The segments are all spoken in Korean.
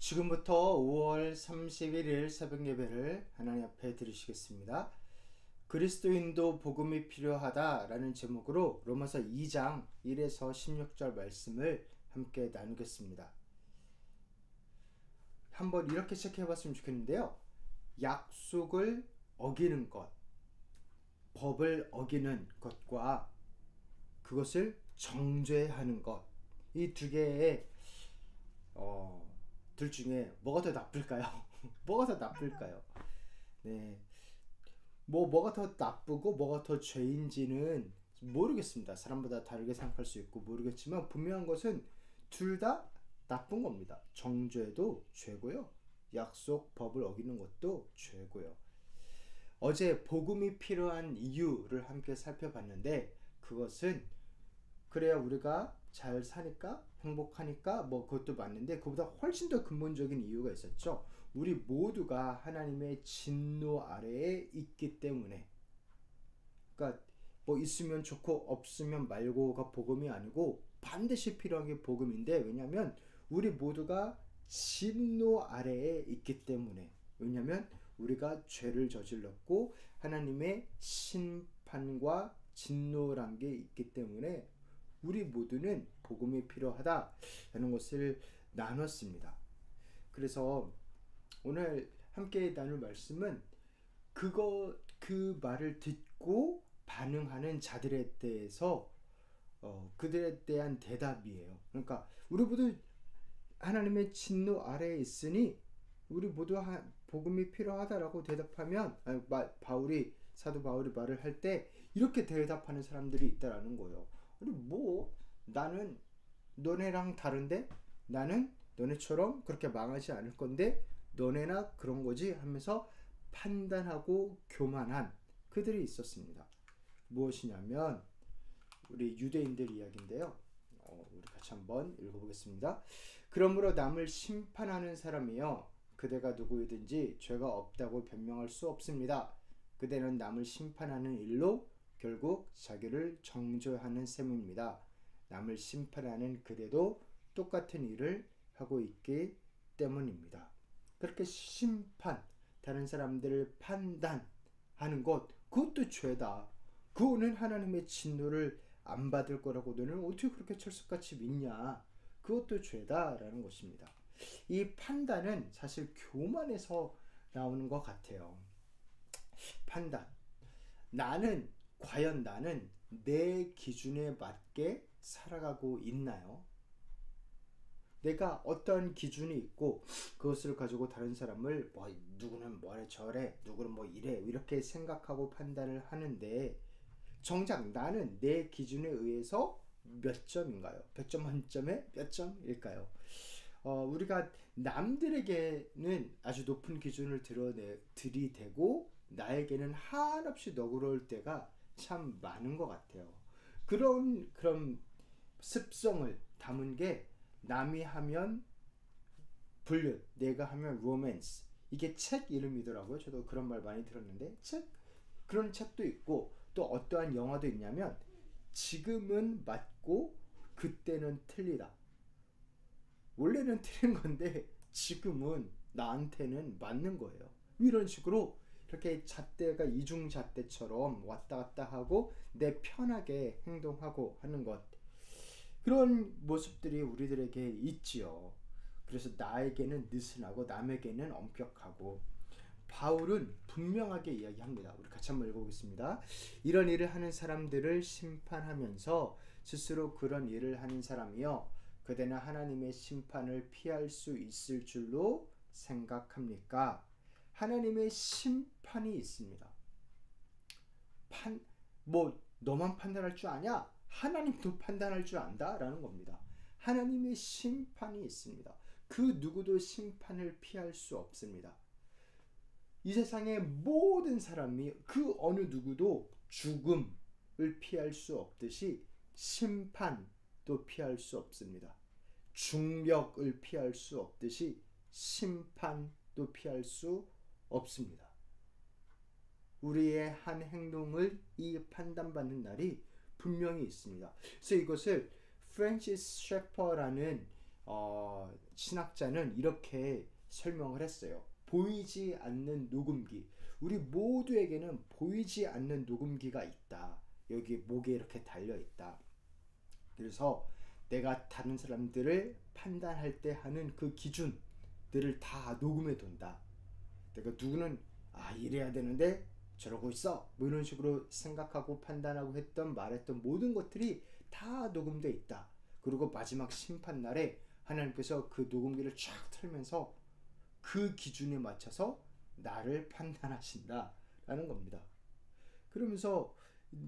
지금부터 5월 31일 새벽 예배를 하나님 앞에 드리시겠습니다. 그리스도인도 복음이 필요하다라는 제목으로 로마서 2장 1에서 16절 말씀을 함께 나누겠습니다. 한번 이렇게 시작해 봤으면 좋겠는데요. 약속을 어기는 것, 법을 어기는 것과 그것을 정죄하는 것, 이 두 개의 둘 중에 뭐가 더 나쁠까요? 뭐가 더 나쁠까요? 네, 뭐가 더 나쁘고 뭐가 더 죄인지는 모르겠습니다. 사람마다 다르게 생각할 수 있고 모르겠지만 분명한 것은 둘 다 나쁜 겁니다. 정죄도 죄고요. 약속 법을 어기는 것도 죄고요. 어제 복음이 필요한 이유를 함께 살펴봤는데 그것은 그래야 우리가 잘 사니까 행복하니까 그것도 맞는데 그보다 훨씬 더 근본적인 이유가 있었죠. 우리 모두가 하나님의 진노 아래에 있기 때문에. 그러니까 있으면 좋고 없으면 말고가 복음이 아니고 반드시 필요한 게 복음인데, 왜냐하면 우리 모두가 진노 아래에 있기 때문에. 왜냐하면 우리가 죄를 저질렀고 하나님의 심판과 진노란 게 있기 때문에 우리 모두는 복음이 필요하다라는 것을 나눴습니다. 그래서 오늘 함께 나눌 말씀은 그 말을 듣고 반응하는 자들에 대해서 그들에 대한 대답이에요. 그러니까 우리 모두 하나님의 진노 아래에 있으니 우리 모두 복음이 필요하다라고 대답하면 사도 바울이 말을 할 때 이렇게 대답하는 사람들이 있다라는 거예요. 아니 나는 너네랑 다른데, 나는 너네처럼 그렇게 망하지 않을 건데 너네나 그런 거지 하면서 판단하고 교만한 그들이 있었습니다. 무엇이냐면 우리 유대인들 이야기인데요. 우리 같이 한번 읽어보겠습니다. 그러므로 남을 심판하는 사람이여 그대가 누구이든지 죄가 없다고 변명할 수 없습니다. 그대는 남을 심판하는 일로 결국 자기를 정죄하는 셈입니다. 남을 심판하는 그대도 똑같은 일을 하고 있기 때문입니다. 그렇게 심판, 다른 사람들을 판단하는 것, 그것도 죄다. 그거는 하나님의 진노를 안 받을 거라고 너는 어떻게 그렇게 철석같이 믿냐? 그것도 죄다라는 것입니다. 이 판단은 사실 교만에서 나오는 것 같아요. 판단. 과연 나는 내 기준에 맞게 살아가고 있나요? 내가 어떤 기준이 있고 그것을 가지고 다른 사람을 누구는 뭐래 저래, 누구는 이래 이렇게 생각하고 판단을 하는데 정작 나는 내 기준에 의해서 몇 점인가요? 100점 만점에 몇 점일까요? 우리가 남들에게는 아주 높은 기준을 들이대고 나에게는 한없이 너그러울 때가 참 많은 것 같아요. 그런 습성을 담은 게 남이 하면 불륜, 내가 하면 로맨스, 이게 책 이름이더라고요. 저도 그런 말 많이 들었는데 그런 책도 있고 또 어떠한 영화도 있냐면 지금은 맞고 그때는 틀리다. 원래는 틀린 건데 지금은 나한테는 맞는 거예요. 이런 식으로 이렇게 잣대가 이중잣대처럼 왔다 갔다 하고 내 편하게 행동하고 하는 것, 그런 모습들이 우리들에게 있지요. 그래서 나에게는 느슨하고 남에게는 엄격하고. 바울은 분명하게 이야기합니다. 우리 같이 한번 읽어보겠습니다. 이런 일을 하는 사람들을 심판하면서 스스로 그런 일을 하는 사람이여 그대는 하나님의 심판을 피할 수 있을 줄로 생각합니까? 하나님의 심판이 있습니다. 너만 판단할 줄 아냐? 하나님도 판단할 줄 안다 라는 겁니다. 하나님의 심판이 있습니다. 그 누구도 심판을 피할 수 없습니다. 이 세상의 모든 사람이 그 어느 누구도 죽음을 피할 수 없듯이 심판도 피할 수 없습니다. 중력을 피할 수 없듯이 심판도 피할 수 없습니다. 우리의 한 행동을 판단받는 날이 분명히 있습니다. 그래서 이것을 프랜시스 셰퍼라는 신학자는 이렇게 설명을 했어요. 보이지 않는 녹음기. 우리 모두에게는 보이지 않는 녹음기가 있다. 여기 목에 이렇게 달려 있다. 그래서 내가 다른 사람들을 판단할 때 하는 그 기준들을 다 녹음해 둔다. 내가 누구는 이래야 되는데 저러고 있어, 뭐 이런 식으로 생각하고 판단하고 했던 말했던 모든 것들이 다 녹음돼 있다. 그리고 마지막 심판날에 하나님께서 그 녹음기를 쫙 틀면서 그 기준에 맞춰서 나를 판단하신다 라는 겁니다. 그러면서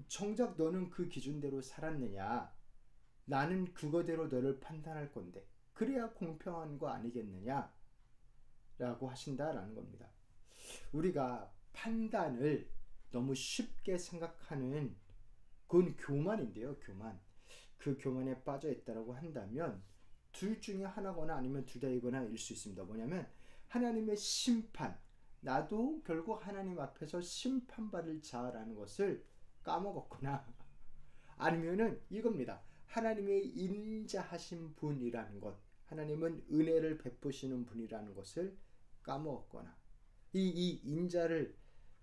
정작 너는 그 기준대로 살았느냐, 나는 그거대로 너를 판단할 건데 그래야 공평한 거 아니겠느냐 라고 하신다라는 겁니다. 우리가 판단을 너무 쉽게 생각하는 그건 교만인데요. 교만. 그 교만에 빠져 있다라고 한다면 둘 중에 하나거나 아니면 둘 다이거나 일 수 있습니다. 뭐냐면 하나님의 심판, 나도 결국 하나님 앞에서 심판받을 자라는 것을 까먹었구나. 아니면은 이겁니다. 하나님의 인자하신 분이라는 것, 하나님은 은혜를 베푸시는 분이라는 것을 까먹었거나, 이 인자를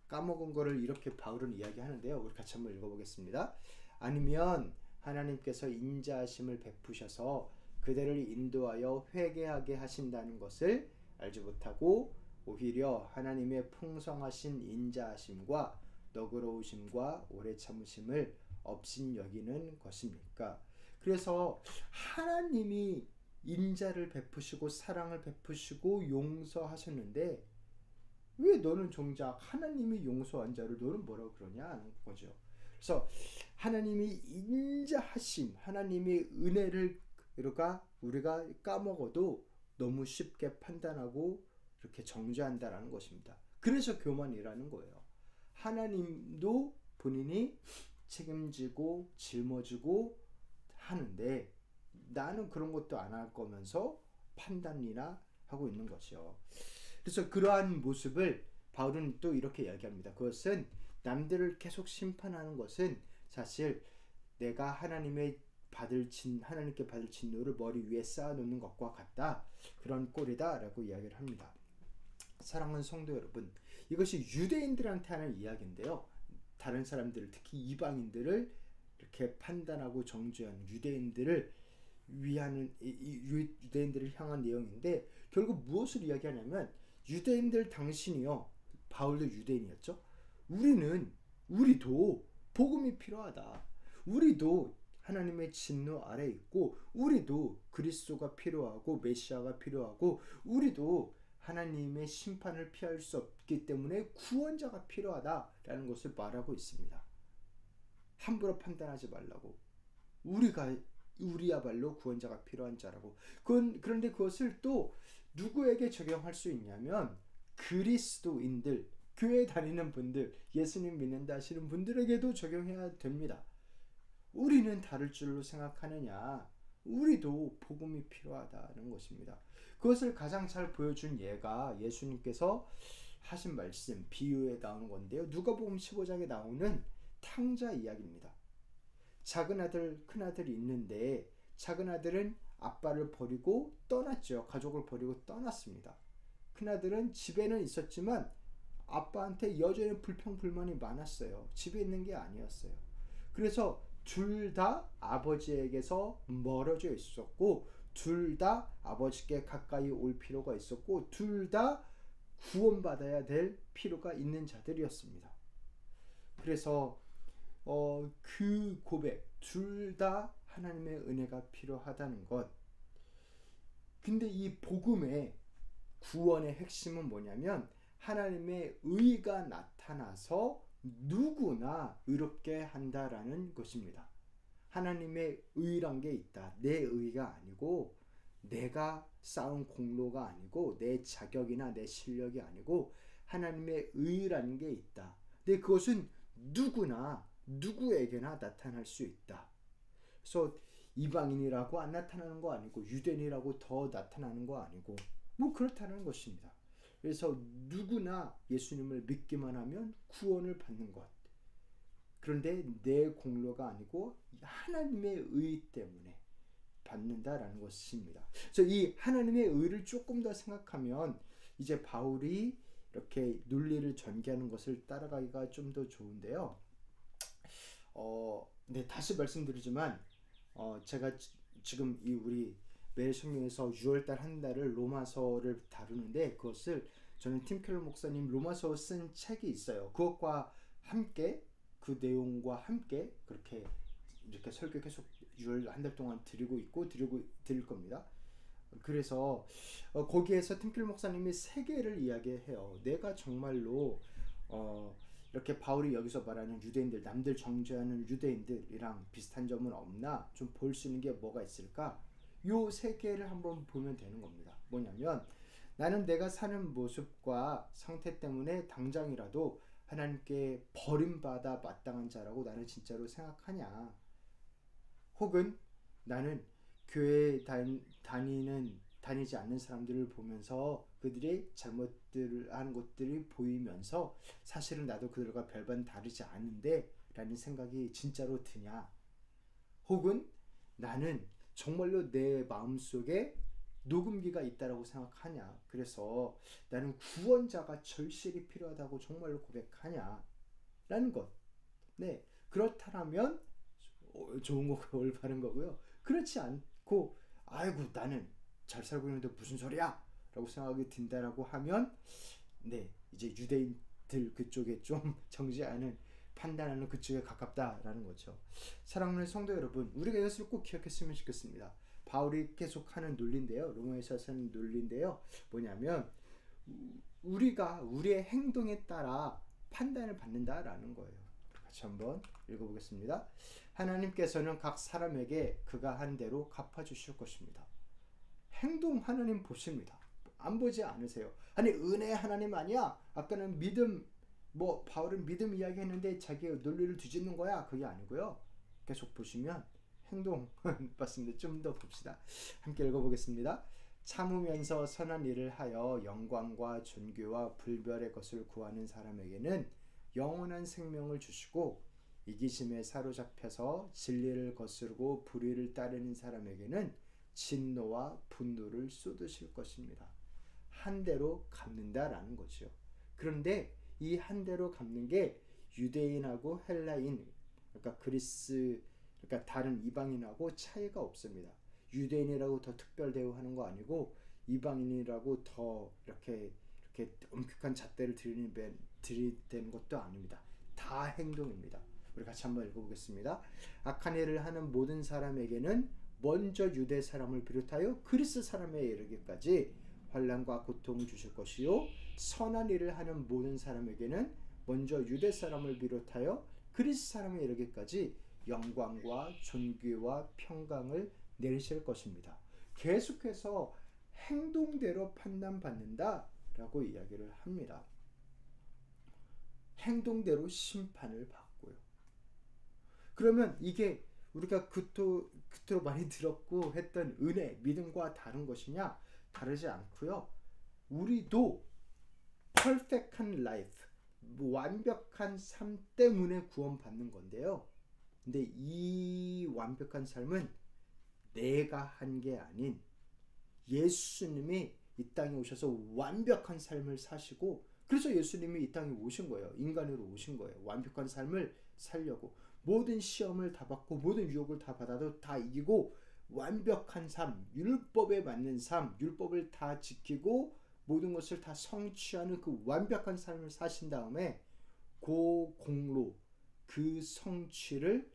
까먹은 거를 이렇게 바울은 이야기하는데요. 우리 같이 한번 읽어보겠습니다. 아니면 하나님께서 인자하심을 베푸셔서 그대를 인도하여 회개하게 하신다는 것을 알지 못하고 오히려 하나님의 풍성하신 인자하심과 너그러우심과 오래 참으심을 업신여기는 것입니까? 그래서 하나님이 인자를 베푸시고 사랑을 베푸시고 용서하셨는데 왜 너는 정작 하나님이 용서한 자를 너는 뭐라고 그러냐는 거죠. 그래서 하나님이 인자하심, 하나님의 은혜를 우리가 까먹어도 너무 쉽게 판단하고 이렇게 정죄한다라는 것입니다. 그래서 교만이라는 거예요. 하나님도 본인이 책임지고 짊어지고 하는데 나는 그런 것도 안 할 거면서 판단이나 하고 있는 거죠. 그래서 그러한 모습을 바울은 또 이렇게 이야기합니다. 그것은 남들을 계속 심판하는 것은 사실 내가 하나님께 받을 진노를 머리 위에 쌓아놓는 것과 같다. 그런 꼴이다라고 이야기를 합니다. 사랑하는 성도 여러분, 이것이 유대인들한테 하는 이야기인데요. 다른 사람들을, 특히 이방인들을 이렇게 판단하고 정죄하는 유대인들을 향한 내용인데 결국 무엇을 이야기하냐면 유대인들 당신이요, 바울도 유대인이었죠. 우리도 복음이 필요하다. 우리도 하나님의 진노 아래 있고 우리도 그리스도가 필요하고 메시아가 필요하고 우리도 하나님의 심판을 피할 수 없기 때문에 구원자가 필요하다라는 것을 말하고 있습니다. 함부로 판단하지 말라고. 우리야말로 구원자가 필요한 자라고. 그런데 그것을 또 누구에게 적용할 수 있냐면 그리스도인들, 교회 다니는 분들, 예수님 믿는다 하시는 분들에게도 적용해야 됩니다. 우리는 다를 줄로 생각하느냐? 우리도 복음이 필요하다는 것입니다. 그것을 가장 잘 보여준 예가 예수님께서 하신 말씀, 비유에 나오는 건데요. 누가복음 15장에 나오는 탕자 이야기입니다. 작은 아들, 큰 아들이 있는데 작은 아들은 아빠를 버리고 떠났죠. 가족을 버리고 떠났습니다. 큰 아들은 집에는 있었지만 아빠한테 여전히 불평불만이 많았어요. 집에 있는 게 아니었어요. 그래서 둘 다 아버지에게서 멀어져 있었고 둘 다 아버지께 가까이 올 필요가 있었고 둘 다 구원받아야 될 필요가 있는 자들이었습니다. 그래서 그 고백, 둘 다 하나님의 은혜가 필요하다는 것. 근데 이 복음의 구원의 핵심은 뭐냐면 하나님의 의가 나타나서 누구나 의롭게 한다라는 것입니다. 하나님의 의란 게 있다. 내 의가 아니고 내가 쌓은 공로가 아니고 내 자격이나 내 실력이 아니고 하나님의 의라는 게 있다. 근데 그것은 누구나 누구에게나 나타날 수 있다. 그래서 이방인이라고 안 나타나는 거 아니고 유대인이라고 더 나타나는 거 아니고 뭐 그렇다는 것입니다. 그래서 누구나 예수님을 믿기만 하면 구원을 받는 것. 그런데 내 공로가 아니고 하나님의 의 때문에 받는다라는 것입니다. 그래서 이 하나님의 의를 조금 더 생각하면 이제 바울이 이렇게 논리를 전개하는 것을 따라가기가 좀 더 좋은데요. 네, 다시 말씀드리지만 제가 지금 이 우리 매일 성경에서 6월달 한 달을 로마서를 다루는데 그것을 저는 팀 켈러 목사님 로마서 쓴 책이 있어요. 그것과 함께 그 내용과 함께 그렇게 이렇게 설교 계속 6월 한 달 동안 드릴 겁니다. 그래서 거기에서 팀 켈러 목사님이 세 개를 이야기해요. 내가 정말로 이렇게 바울이 여기서 말하는 유대인들, 남들 정죄하는 유대인들이랑 비슷한 점은 없나? 좀 볼 수 있는 게 뭐가 있을까? 요 세 개를 한번 보면 되는 겁니다. 뭐냐면 나는 내가 사는 모습과 상태 때문에 당장이라도 하나님께 버림받아 마땅한 자라고 나는 진짜로 생각하냐? 혹은 나는 교회에 다니지 않는 사람들을 보면서 그들이 잘못들을 하는 것들이 보이면서 사실은 나도 그들과 별반 다르지 않은데 라는 생각이 진짜로 드냐? 혹은 나는 정말로 내 마음속에 녹음기가 있다라고 생각하냐? 그래서 나는 구원자가 절실히 필요하다고 정말로 고백하냐? 라는 것. 네, 그렇다면 좋은 거고 올바른 거고요. 그렇지 않고 아이고 나는 잘 살고 있는데 무슨 소리야? 라고 생각이 든다라고 하면 네, 이제 유대인들 그쪽에 좀 정죄하는 판단하는 그쪽에 가깝다라는 거죠. 사랑하는 성도 여러분, 우리가 이것을 꼭 기억했으면 좋겠습니다. 바울이 계속하는 논리인데요. 로마에서 쓰는 논리인데요. 뭐냐면 우리가 우리의 행동에 따라 판단을 받는다라는 거예요. 같이 한번 읽어보겠습니다. 하나님께서는 각 사람에게 그가 한 대로 갚아주실 것입니다. 행동 하나님 보십니다. 안 보지 않으세요? 아니 은혜 하나님 아니야? 아까는 믿음 바울은 믿음 이야기했는데 자기의 논리를 뒤집는 거야? 그게 아니고요. 계속 보시면 행동 맞습니다. 좀 더 봅시다. 함께 읽어보겠습니다. 참으면서 선한 일을 하여 영광과 존귀와 불별의 것을 구하는 사람에게는 영원한 생명을 주시고 이기심에 사로잡혀서 진리를 거스르고 불의를 따르는 사람에게는 진노와 분노를 쏟으실 것입니다. 한 대로 갚는다라는 거죠. 그런데 이 한 대로 갚는 게 유대인하고 헬라인, 그러니까 그러니까 다른 이방인하고 차이가 없습니다. 유대인이라고 더 특별 대우하는 거 아니고 이방인이라고 더 이렇게 엄격한 잣대를 들이대는 것도 아닙니다. 다 행동입니다. 우리 같이 한번 읽어보겠습니다. 악한 일을 하는 모든 사람에게는 먼저 유대 사람을 비롯하여 그리스 사람에 이르기까지 환난과 고통을 주실 것이요 선한 일을 하는 모든 사람에게는 먼저 유대 사람을 비롯하여 그리스 사람에 이르기까지 영광과 존귀와 평강을 내리실 것입니다. 계속해서 행동대로 판단받는다 라고 이야기를 합니다. 행동대로 심판을 받고요. 그러면 이게 우리가 그토록 많이 들었고 했던 은혜, 믿음과 다른 것이냐? 다르지 않고요. 우리도 perfect한 life, 완벽한 삶 때문에 구원받는 건데요. 근데 이 완벽한 삶은 내가 한 게 아닌 예수님이 이 땅에 오셔서 완벽한 삶을 사시고 그래서 예수님이 이 땅에 오신 거예요. 인간으로 오신 거예요. 완벽한 삶을 살려고 모든 시험을 다 받고 모든 유혹을 다 받아도 다 이기고 완벽한 삶, 율법에 맞는 삶, 율법을 다 지키고 모든 것을 다 성취하는 그 완벽한 삶을 사신 다음에 그 공로, 그 성취를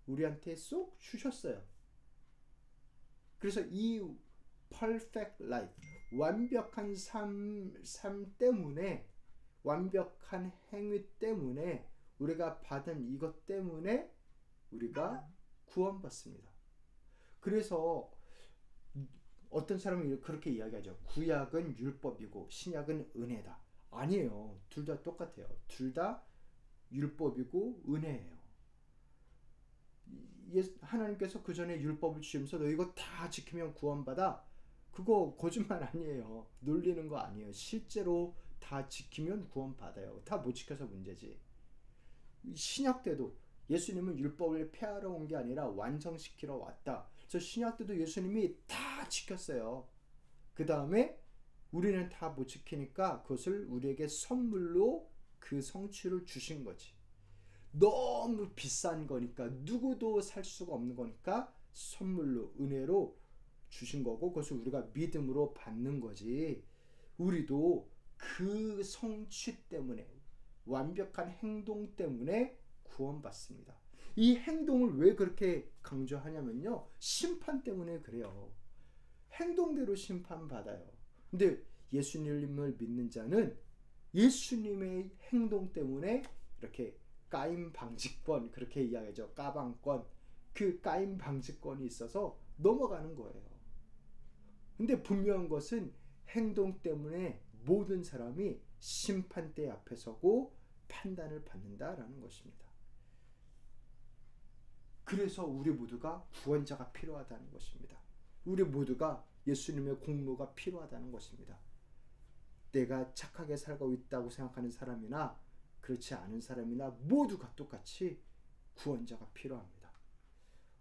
우리한테 쏙 주셨어요. 그래서 이 perfect life, 완벽한 삶 때문에 완벽한 행위 때문에 우리가 받은 이것 때문에 우리가 구원받습니다. 그래서 어떤 사람이 그렇게 이야기하죠. 구약은 율법이고 신약은 은혜다. 아니에요. 둘 다 똑같아요. 둘 다 율법이고 은혜예요. 하나님께서 그 전에 율법을 주시면서 너 이거 다 지키면 구원받아. 그거 거짓말 아니에요. 놀리는 거 아니에요. 실제로 다 지키면 구원받아요. 다 못 지켜서 문제지. 신약 때도 예수님은 율법을 폐하러 온 게 아니라 완성시키러 왔다. 저 신약 때도 예수님이 다 지켰어요. 그 다음에 우리는 다 못 지키니까 그것을 우리에게 선물로 그 성취를 주신 거지. 너무 비싼 거니까, 누구도 살 수가 없는 거니까 선물로, 은혜로 주신 거고, 그것을 우리가 믿음으로 받는 거지. 우리도 그 성취 때문에, 완벽한 행동 때문에 구원받습니다. 이 행동을 왜 그렇게 강조하냐면요, 심판 때문에 그래요. 행동대로 심판받아요. 근데 예수님을 믿는 자는 예수님의 행동 때문에 이렇게 까임 방지권, 그렇게 이야기하죠. 까방권, 그 까임 방지권이 있어서 넘어가는 거예요. 근데 분명한 것은 행동 때문에 모든 사람이 심판대 앞에 서고 판단을 받는다라는 것입니다. 그래서 우리 모두가 구원자가 필요하다는 것입니다. 우리 모두가 예수님의 공로가 필요하다는 것입니다. 내가 착하게 살고 있다고 생각하는 사람이나 그렇지 않은 사람이나 모두가 똑같이 구원자가 필요합니다.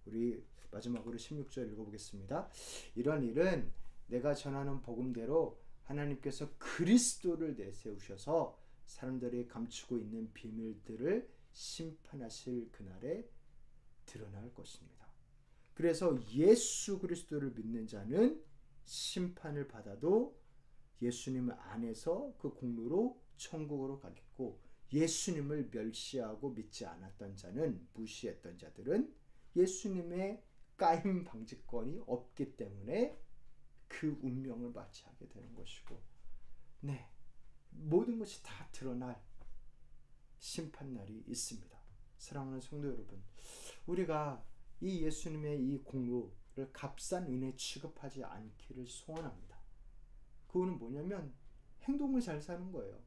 우리 마지막으로 16절 읽어보겠습니다. 이런 일은 내가 전하는 복음대로 하나님께서 그리스도를 내세우셔서 사람들이 감추고 있는 비밀들을 심판하실 그날에 드러날 것입니다. 그래서 예수 그리스도를 믿는 자는 심판을 받아도 예수님 안에서 그 공로로 천국으로 가겠고, 예수님을 멸시하고 믿지 않았던 자는, 무시했던 자들은 예수님의 까임 방지권이 없기 때문에 그 운명을 맞이하게 되는 것이고, 네, 모든 것이 다 드러날 심판날이 있습니다. 사랑하는 성도 여러분, 우리가 이 예수님의 이 공로를 값싼 은혜 취급하지 않기를 소원합니다. 그거는 뭐냐면 행동을 잘 사는 거예요.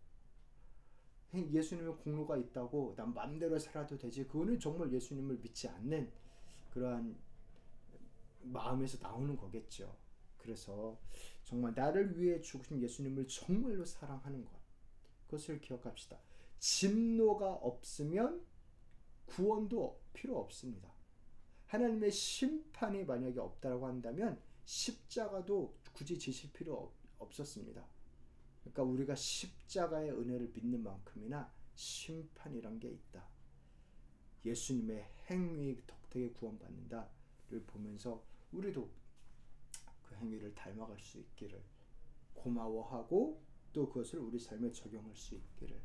예수님의 공로가 있다고 난 마음대로 살아도 되지, 그거는 정말 예수님을 믿지 않는 그러한 마음에서 나오는 거겠죠. 그래서 정말 나를 위해 죽으신 예수님을 정말로 사랑하는 것, 그것을 기억합시다. 진노가 없으면 구원도 필요 없습니다. 하나님의 심판이 만약에 없다고 한다면 십자가도 굳이 지실 필요 없었습니다. 그러니까 우리가 십자가의 은혜를 믿는 만큼이나 심판이란 게 있다. 예수님의 행위 덕택에 구원받는다를 보면서 우리도 그 행위를 닮아갈 수 있기를, 고마워하고 또 그것을 우리 삶에 적용할 수 있기를,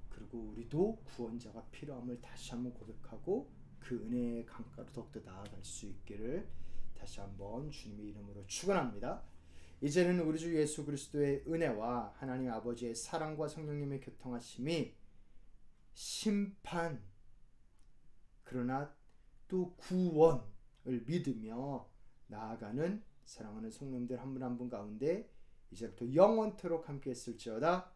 그리고 우리도 구원자가 필요함을 다시 한번 고백하고 그 은혜의 강가로 더욱더 나아갈 수 있기를 다시 한번 주님의 이름으로 축원합니다. 이제는 우리 주 예수 그리스도의 은혜와 하나님 아버지의 사랑과 성령님의 교통하심이 심판, 그러나 또 구원을 믿으며 나아가는 사랑하는 성령들 한 분 한 분 가운데 이제부터 영원토록 함께 했을지어다.